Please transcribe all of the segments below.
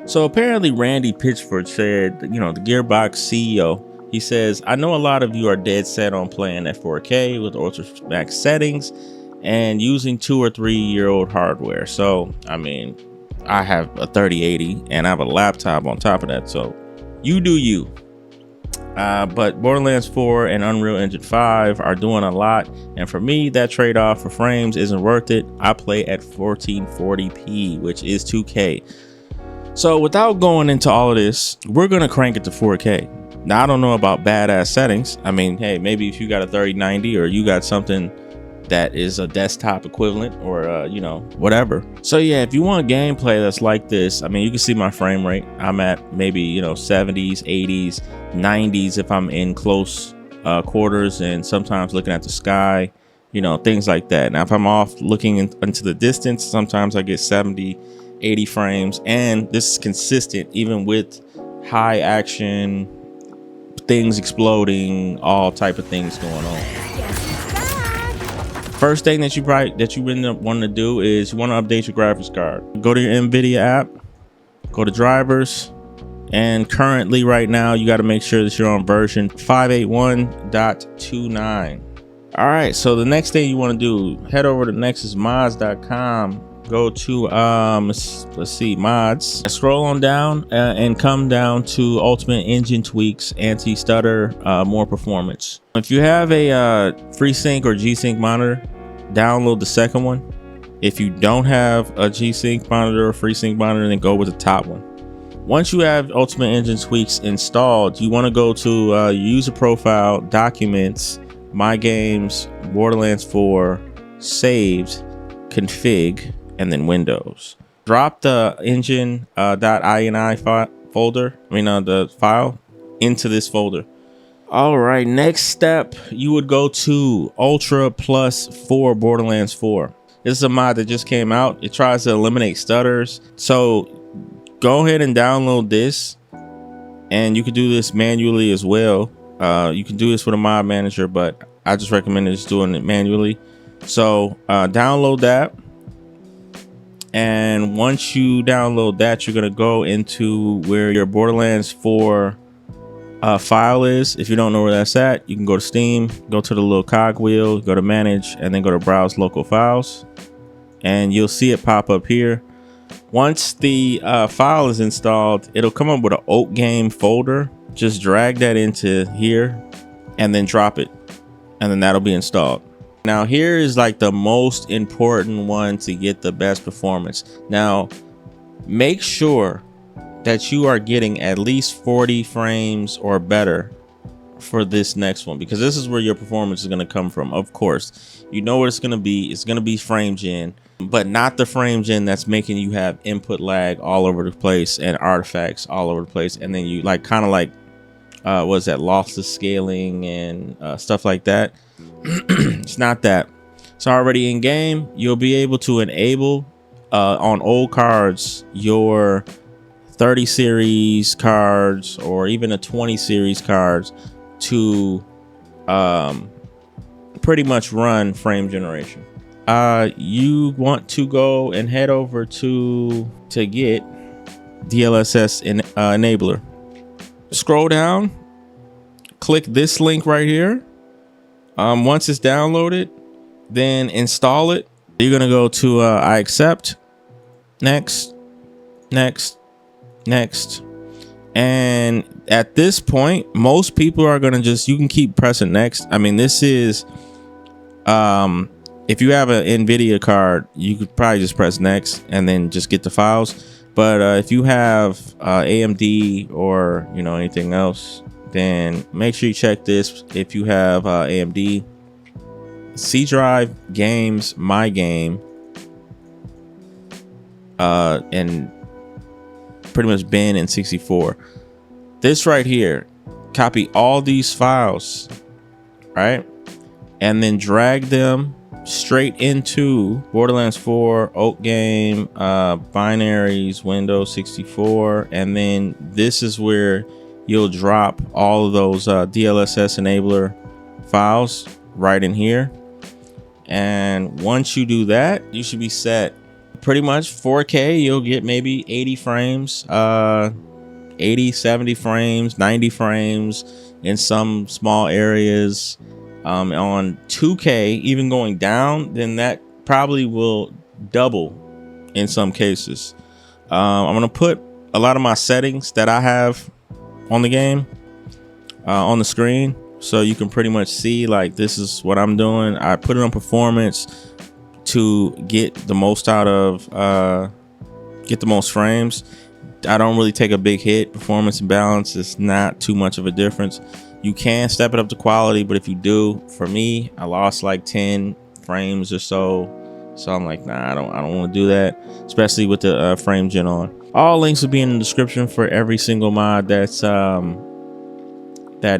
So apparently Randy Pitchford said, the Gearbox CEO, he says, I know a lot of you are dead set on playing at 4K with ultra max settings and using 2 or 3 year old hardware. So, I mean, I have a 3080 and I have a laptop on top of that. So you do you. But Borderlands 4 and Unreal Engine 5 are doing a lot. And for me, that trade-off for frames isn't worth it. I play at 1440p, which is 2K. So without going into all of this, we're going to crank it to 4K. Now, I don't know about badass settings. I mean, hey, maybe if you got a 3090 or you got something that is a desktop equivalent or, whatever. So yeah, if you want gameplay that's like this, I mean, you can see my frame rate. I'm at maybe, 70s, 80s, 90s if I'm in close quarters and sometimes looking at the sky, things like that. Now, if I'm off looking into the distance, sometimes I get 70, 80 frames. And this is consistent even with high action, things exploding, all type of things going on. First thing that you really want to do is you want to update your graphics card. Go to your NVIDIA app, go to drivers, and currently right now you got to make sure that you're on version 581.29. All right, so the next thing you want to do, head over to nexusmods.com, go to let's see, mods, scroll on down and come down to ultimate engine tweaks, anti-stutter, more performance. If you have a FreeSync or G-Sync monitor, download the second one. If you don't have a G-Sync monitor or FreeSync monitor, then go with the top one. Once you have ultimate engine tweaks installed, you want to go to your user profile, documents, my games, Borderlands 4, saved, config, and then Windows. Drop the engine.ini folder, the file, into this folder. All right, next step, you would go to Ultra Plus for Borderlands 4. This is a mod that just came out. It tries to eliminate stutters. So go ahead and download this, and you can do this manually as well. You can do this with a mod manager, but I just recommend just doing it manually. So download that. And once you download that, you're going to go into where your Borderlands 4 file is. If you don't know where that's at, you can go to Steam, go to the little cog wheel, go to manage, and then go to browse local files. And you'll see it pop up here. Once the file is installed, it'll come up with an Oak Game folder. Just drag that into here and then drop it. And then that'll be installed. Now here is like the most important one to get the best performance. Now make sure that you are getting at least 40 frames or better for this next one, because this is where your performance is going to come from. Of course, you know what it's going to be. It's going to be frame gen, but not the frame gen that's making you have input lag all over the place and artifacts all over the place. And then you kind of what's that, lossless scaling and stuff like that. It's not that. It's already in game. You'll be able to enable on old cards your 30 series cards or even a 20 series cards to pretty much run frame generation. You want to go and head over to get DLSS Enabler. Scroll down, click this link right here. Once it's downloaded, then install it. You're gonna go to I accept, next, and at this point, most people are gonna you can keep pressing next. I mean, this is if you have an NVIDIA card, you could probably just press next and then just get the files. But if you have AMD or anything else, then make sure you check this. If you have AMD, C drive, games, my game, and pretty much bin and 64. This right here, copy all these files, right? And then drag them straight into Borderlands 4, Oak Game, binaries, Windows 64. And then this is where you'll drop all of those DLSS Enabler files right in here. And once you do that, you should be set. pretty much 4K, you'll get maybe 80 frames, 80, 70 frames, 90 frames in some small areas. On 2K, even going down, then that probably will double in some cases. I'm gonna put a lot of my settings that I have on the game on the screen, so you can pretty much see like this is what I'm doing. I put it on performance to get the most out of get the most frames. I don't really take a big hit. Performance and balance is not too much of a difference. You can step it up to quality, but if you do, for me, I lost like 10 frames or so. So I'm like, nah, I don't want to do that, especially with the frame gen on. All links will be in the description for every single mod that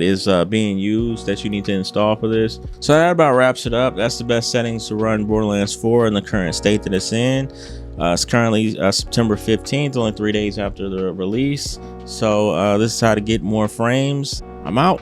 is being used that you need to install for this. So that about wraps it up. That's the best settings to run Borderlands 4 in the current state that it's in. It's currently September 15th, only 3 days after the release. So this is how to get more frames. I'm out.